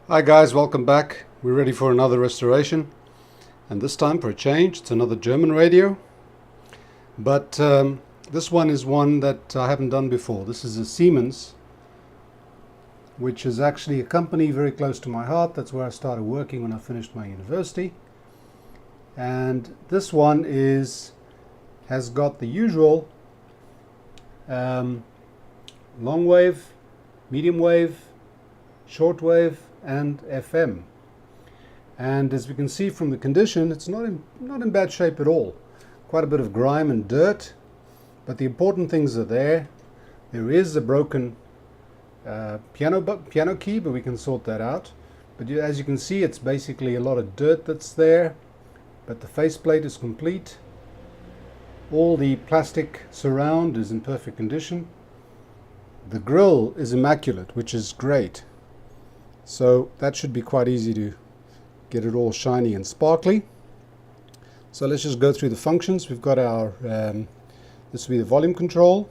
Hi guys, welcome back. We're ready for another restoration, and this time for a change it's another German radio, but this one is one that I haven't done before. This is a Siemens, which is actually a company very close to my heart. That's where I started working when I finished my university, and this one has got the usual long wave, medium wave, short wave and FM. And as we can see from the condition, it's not in bad shape at all. Quite a bit of grime and dirt, but the important things are there. There is a broken piano key, but we can sort that out. But as you can see, it's basically a lot of dirt that's there, but the faceplate is complete. All the plastic surround is in perfect condition. The grill is immaculate, which is great. So that should be quite easy to get it all shiny and sparkly. So let's just go through the functions. We've got our, this will be the volume control.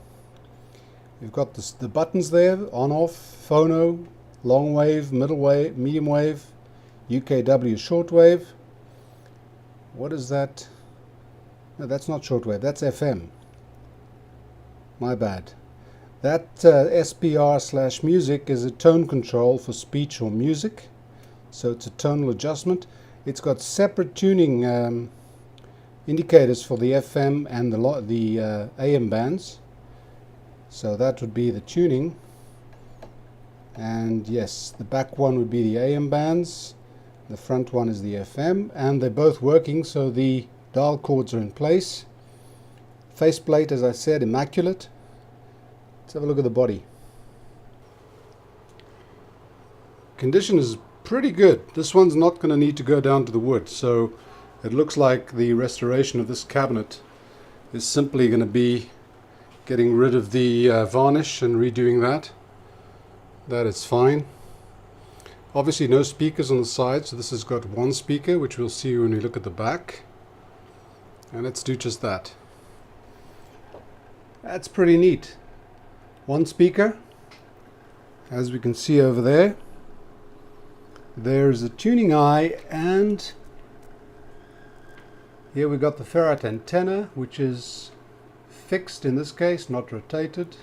We've got the buttons there, on, off, phono, long wave, middle wave, medium wave, UKW short wave. What is that? No, that's not short wave, that's FM. My bad. That SPR/music is a tone control for speech or music, so it's a tonal adjustment. It's got separate tuning indicators for the FM and the AM bands, so that would be the tuning. And yes, the back one would be the AM bands, the front one is the FM, and they're both working, so the dial cords are in place. Faceplate, as I said, immaculate. Let's have a look at the body. Condition is pretty good. This one's not going to need to go down to the wood, so it looks like the restoration of this cabinet is simply going to be getting rid of the varnish and redoing that. That is fine. Obviously no speakers on the side, so this has got one speaker, which we'll see when we look at the back. And let's do just that. That's pretty neat. One speaker, as we can see over there. There's a tuning eye, and here we've got the ferrite antenna, which is fixed in this case, not rotated.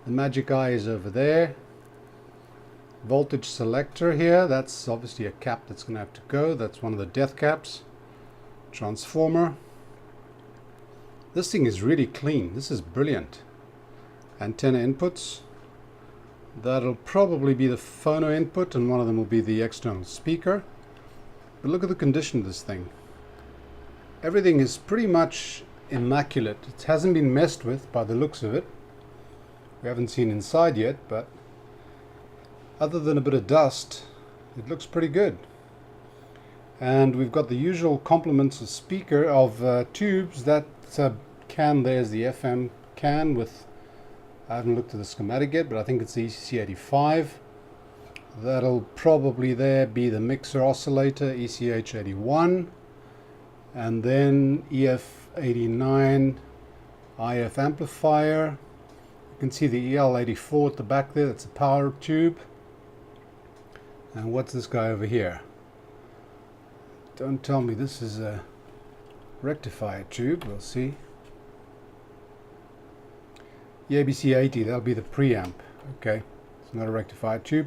The magic eye is over there. Voltage selector here, that's obviously a cap that's going to have to go. That's one of the death caps. Transformer. This thing is really clean. This is brilliant. Antenna inputs. That'll probably be the phono input, and one of them will be the external speaker. But look at the condition of this thing. Everything is pretty much immaculate. It hasn't been messed with by the looks of it. We haven't seen inside yet, but other than a bit of dust, it looks pretty good. And we've got the usual complements of speaker of tubes. That can there's the FM can with, I haven't looked at the schematic yet, but I think it's the ECC85. That'll probably there be the mixer oscillator, ECH81, and then EF89 IF amplifier. You can see the EL84 at the back there, that's a power tube. And what's this guy over here? Don't tell me this is a rectifier tube, we'll see. The ABC80, that'll be the preamp. Okay, it's not a rectifier tube.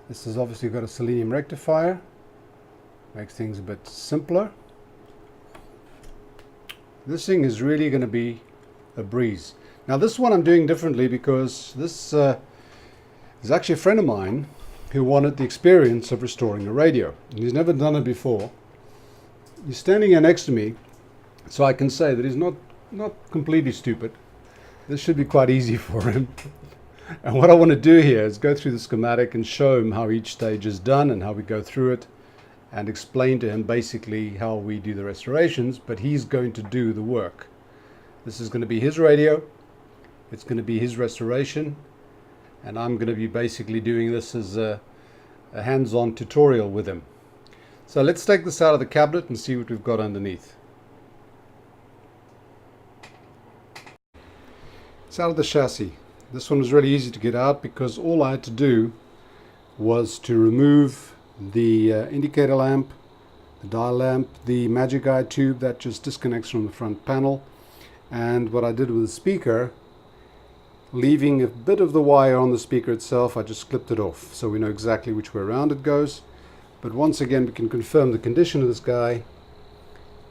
This has obviously got a selenium rectifier. Makes things a bit simpler. This thing is really going to be a breeze. Now this one I'm doing differently because this is actually a friend of mine who wanted the experience of restoring a radio. And he's never done it before. He's standing here next to me, so I can say that he's not completely stupid. This should be quite easy for him. And what I want to do here is go through the schematic and show him how each stage is done and how we go through it, and explain to him basically how we do the restorations, but he's going to do the work. This is going to be his radio, it's going to be his restoration, and I'm going to be basically doing this as a hands-on tutorial with him. So let's take this out of the cabinet and see what we've got underneath. It's out of the chassis. This one was really easy to get out because all I had to do was to remove the indicator lamp, the dial lamp, the magic eye tube that just disconnects from the front panel, and what I did with the speaker, leaving a bit of the wire on the speaker itself, I just clipped it off so we know exactly which way around it goes. But once again, we can confirm the condition of this guy.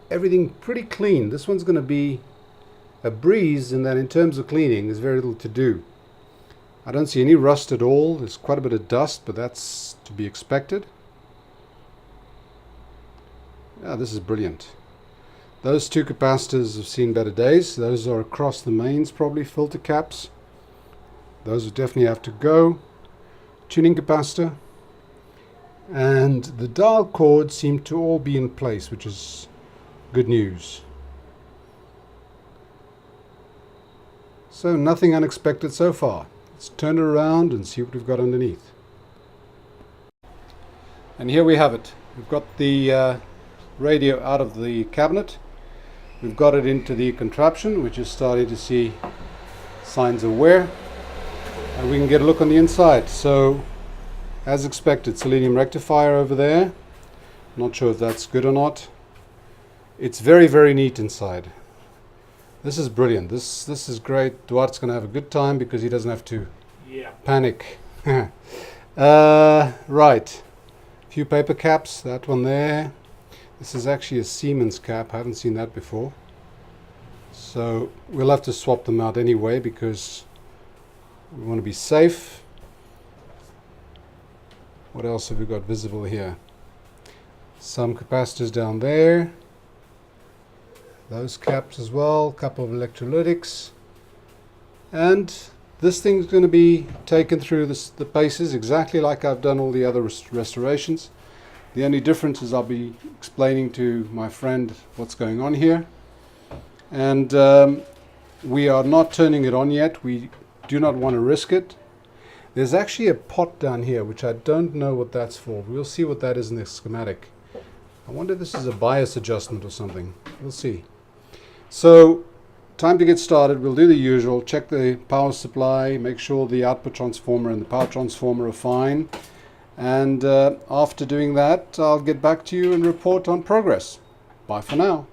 Everything pretty clean. This one's going to be a breeze in that in terms of cleaning there's very little to do. I don't see any rust at all. There's quite a bit of dust, but that's to be expected. Yeah, this is brilliant. Those two capacitors have seen better days. Those are across the mains, probably filter caps. Those will definitely have to go. Tuning capacitor. And the dial cords seem to all be in place, which is good news. So nothing unexpected so far. Let's turn it around and see what we've got underneath. And here we have it. We've got the radio out of the cabinet. We've got it into the contraption, which is starting to see signs of wear. And we can get a look on the inside. So, as expected, selenium rectifier over there. Not sure if that's good or not. It's very, very neat inside. This is brilliant. This is great. Duarte's going to have a good time because he doesn't have to panic. Right. A few paper caps. That one there. This is actually a Siemens cap. I haven't seen that before. So we'll have to swap them out anyway because we want to be safe. What else have we got visible here? Some capacitors down there. Those caps as well. A couple of electrolytics. And this thing's going to be taken through the paces exactly like I've done all the other restorations. The only difference is I'll be explaining to my friend what's going on here. And we are not turning it on yet. We do not want to risk it. There's actually a pot down here, which I don't know what that's for. We'll see what that is in the schematic. I wonder if this is a bias adjustment or something. We'll see. So, time to get started. We'll do the usual. Check the power supply. Make sure the output transformer and the power transformer are fine. And after doing that, I'll get back to you and report on progress. Bye for now.